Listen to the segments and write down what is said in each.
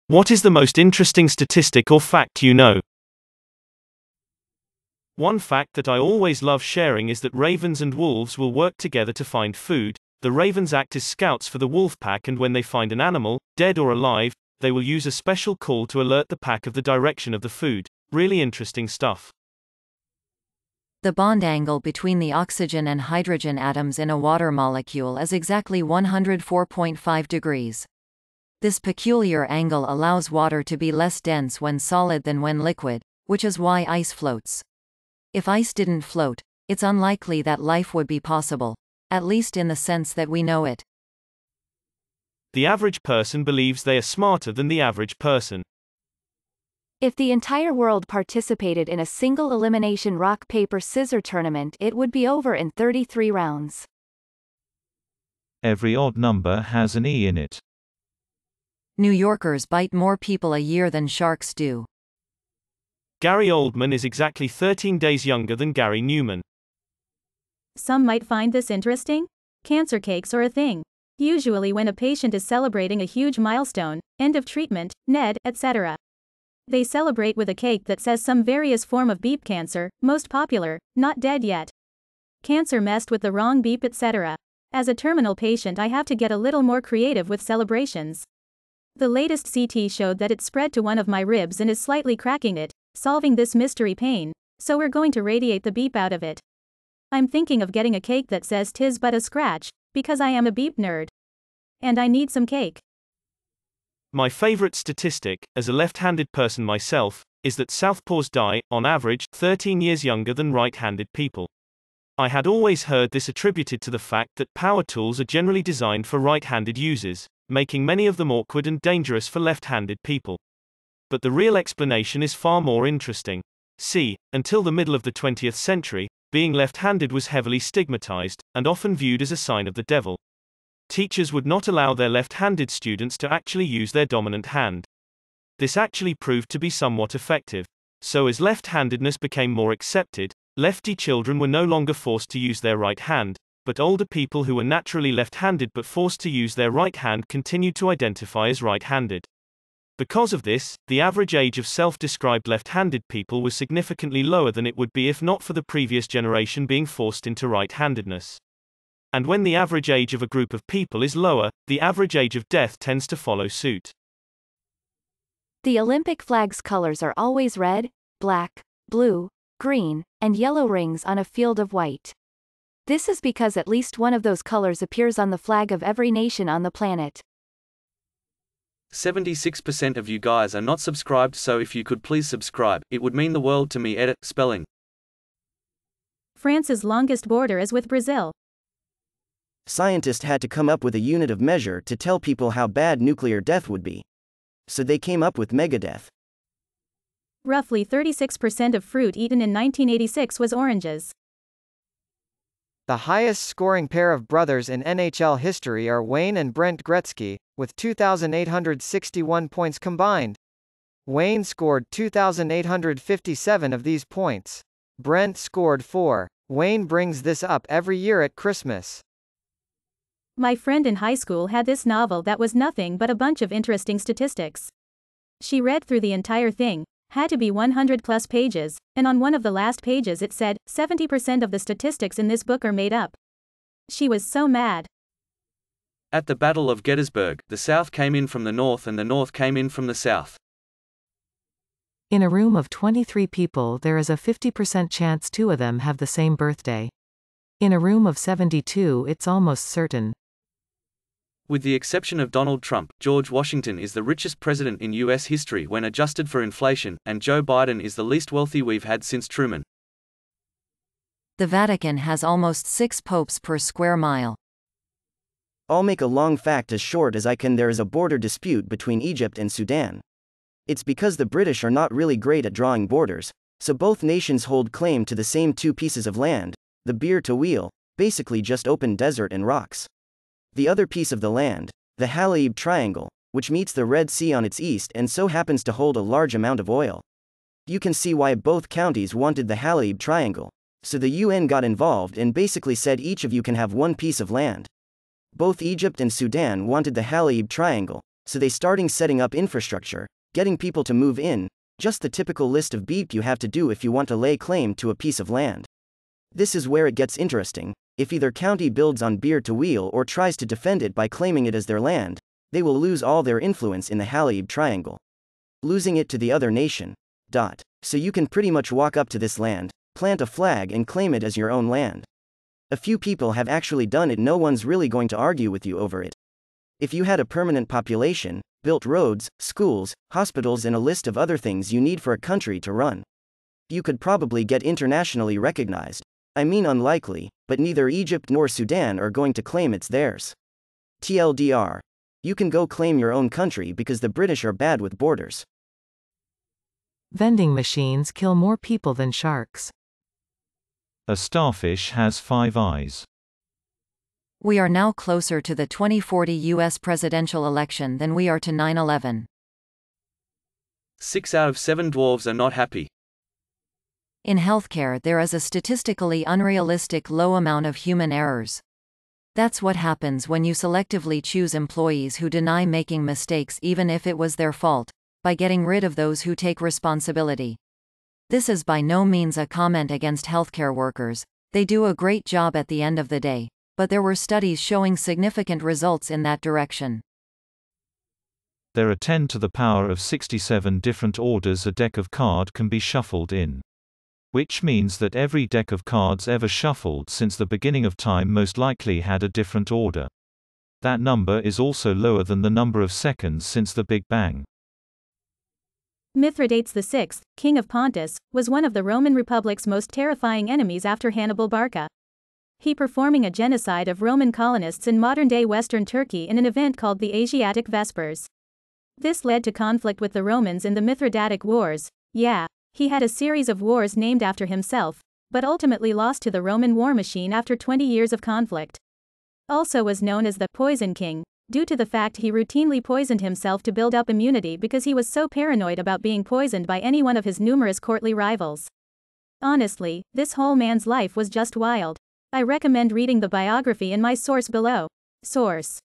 What is the most interesting statistic or fact you know? One fact that I always love sharing is that ravens and wolves will work together to find food. The ravens act as scouts for the wolf pack, and when they find an animal, dead or alive, they will use a special call to alert the pack of the direction of the food. Really interesting stuff. The bond angle between the oxygen and hydrogen atoms in a water molecule is exactly 104.5 degrees. This peculiar angle allows water to be less dense when solid than when liquid, which is why ice floats. If ice didn't float, it's unlikely that life would be possible, at least in the sense that we know it. The average person believes they are smarter than the average person. If the entire world participated in a single elimination rock paper scissors tournament, it would be over in 33 rounds. Every odd number has an E in it. New Yorkers bite more people a year than sharks do. Gary Oldman is exactly 13 days younger than Gary Numan. Some might find this interesting. Cancer cakes are a thing. Usually when a patient is celebrating a huge milestone, end of treatment, NED, etc. They celebrate with a cake that says some various form of beep cancer, most popular, not dead yet. Cancer messed with the wrong beep, etc. As a terminal patient, I have to get a little more creative with celebrations. The latest CT showed that it spread to one of my ribs and is slightly cracking it, solving this mystery pain, so we're going to radiate the beep out of it. I'm thinking of getting a cake that says "'tis but a scratch," because I am a beep nerd. And I need some cake. My favorite statistic, as a left-handed person myself, is that southpaws die, on average, 13 years younger than right-handed people. I had always heard this attributed to the fact that power tools are generally designed for right-handed users, making many of them awkward and dangerous for left-handed people. But the real explanation is far more interesting. See, until the middle of the 20th century, being left-handed was heavily stigmatized, and often viewed as a sign of the devil. Teachers would not allow their left-handed students to actually use their dominant hand. This actually proved to be somewhat effective. So as left-handedness became more accepted, lefty children were no longer forced to use their right hand, but older people who were naturally left-handed but forced to use their right hand continued to identify as right-handed. Because of this, the average age of self-described left-handed people was significantly lower than it would be if not for the previous generation being forced into right-handedness. And when the average age of a group of people is lower, the average age of death tends to follow suit. The Olympic flag's colors are always red, black, blue, green, and yellow rings on a field of white. This is because at least one of those colors appears on the flag of every nation on the planet. 76% of you guys are not subscribed, so if you could please subscribe, it would mean the world to me. Edit, spelling. France's longest border is with Brazil. Scientists had to come up with a unit of measure to tell people how bad nuclear death would be. So they came up with megadeath. Roughly 36% of fruit eaten in 1986 was oranges. The highest scoring pair of brothers in NHL history are Wayne and Brent Gretzky, with 2,861 points combined. Wayne scored 2,857 of these points. Brent scored 4. Wayne brings this up every year at Christmas. My friend in high school had this novel that was nothing but a bunch of interesting statistics. She read through the entire thing, had to be 100 plus pages, and on one of the last pages it said, 70% of the statistics in this book are made up. She was so mad. At the Battle of Gettysburg, the South came in from the North and the North came in from the South. In a room of 23 people, there is a 50% chance 2 of them have the same birthday. In a room of 72, it's almost certain. With the exception of Donald Trump, George Washington is the richest president in U.S. history when adjusted for inflation, and Joe Biden is the least wealthy we've had since Truman. The Vatican has almost 6 popes per square mile. I'll make a long fact as short as I can. There is a border dispute between Egypt and Sudan. It's because the British are not really great at drawing borders, so both nations hold claim to the same 2 pieces of land, the Bir to Wheel, basically just open desert and rocks. The other piece of the land, the Halaib Triangle, which meets the Red Sea on its east and so happens to hold a large amount of oil. You can see why both counties wanted the Halaib Triangle, so the UN got involved and basically said each of you can have 1 piece of land. Both Egypt and Sudan wanted the Halaib Triangle, so they starting setting up infrastructure, getting people to move in, just the typical list of beep you have to do if you want to lay claim to a piece of land. This is where it gets interesting. If either county builds on beer to wheel or tries to defend it by claiming it as their land, they will lose all their influence in the Halib Triangle, losing it to the other nation. So you can pretty much walk up to this land, plant a flag and claim it as your own land. A few people have actually done it. No one's really going to argue with you over it. If you had a permanent population, built roads, schools, hospitals and a list of other things you need for a country to run, you could probably get internationally recognized. I mean unlikely, but neither Egypt nor Sudan are going to claim it's theirs. TLDR. You can go claim your own country because the British are bad with borders. Vending machines kill more people than sharks. A starfish has 5 eyes. We are now closer to the 2040 US presidential election than we are to 9/11. 6 out of 7 dwarves are not happy. In healthcare, there is a statistically unrealistic low amount of human errors. That's what happens when you selectively choose employees who deny making mistakes even if it was their fault, by getting rid of those who take responsibility. This is by no means a comment against healthcare workers. They do a great job at the end of the day, but there were studies showing significant results in that direction. There are 10 to the power of 67 different orders a deck of card can be shuffled in. Which means that every deck of cards ever shuffled since the beginning of time most likely had a different order. That number is also lower than the number of seconds since the Big Bang. Mithridates VI, king of Pontus, was one of the Roman Republic's most terrifying enemies after Hannibal Barca. He performing a genocide of Roman colonists in modern-day Western Turkey in an event called the Asiatic Vespers. This led to conflict with the Romans in the Mithridatic Wars. He had a series of wars named after himself, but ultimately lost to the Roman war machine after 20 years of conflict. Also was known as the Poison King, due to the fact he routinely poisoned himself to build up immunity because he was so paranoid about being poisoned by any one of his numerous courtly rivals. Honestly, this whole man's life was just wild. I recommend reading the biography in my source below. Source.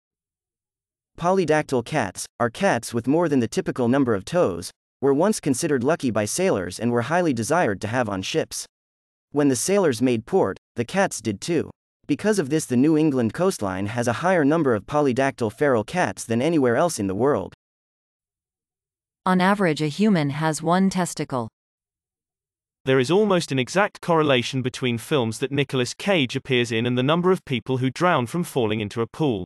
Polydactyl cats are cats with more than the typical number of toes, were once considered lucky by sailors and were highly desired to have on ships. When the sailors made port, the cats did too. Because of this, the New England coastline has a higher number of polydactyl feral cats than anywhere else in the world. On average, a human has 1 testicle. There is almost an exact correlation between films that Nicolas Cage appears in and the number of people who drown from falling into a pool.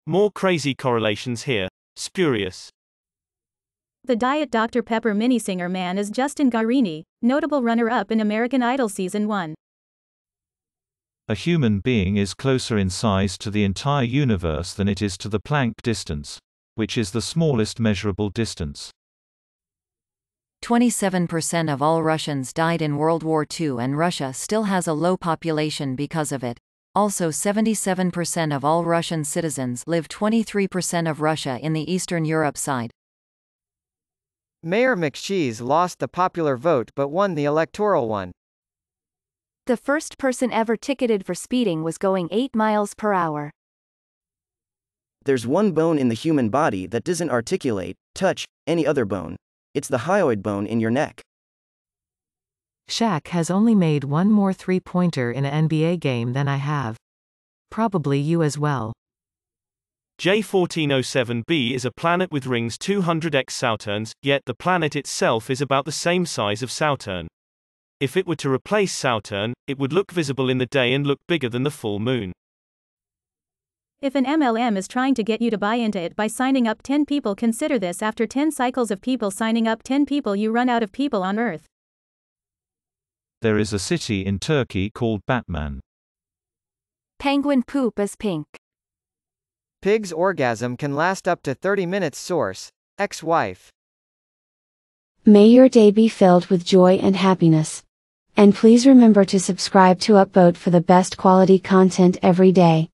More crazy correlations here. Spurious. The Diet Dr. Pepper minisinger man is Justin Guarini, notable runner-up in American Idol Season 1. A human being is closer in size to the entire universe than it is to the Planck distance, which is the smallest measurable distance. 27% of all Russians died in World War II, and Russia still has a low population because of it. Also, 77% of all Russian citizens live 23% of Russia in the Eastern Europe side. Mayor McCheese lost the popular vote but won the electoral one. The first person ever ticketed for speeding was going 8 miles per hour. There's one bone in the human body that doesn't articulate, touch, any other bone. It's the hyoid bone in your neck. Shaq has only made one more three-pointer in an NBA game than I have. Probably you as well. J1407b is a planet with rings 200x Saturns, yet the planet itself is about the same size of Saturn. If it were to replace Saturn, it would look visible in the day and look bigger than the full moon. If an MLM is trying to get you to buy into it by signing up 10 people, consider this: after 10 cycles of people signing up 10 people, you run out of people on Earth. There is a city in Turkey called Batman. Penguin poop is pink. Pig's orgasm can last up to 30 minutes. Source: ex-wife. May your day be filled with joy and happiness. And please remember to subscribe to Upvote for the best quality content every day.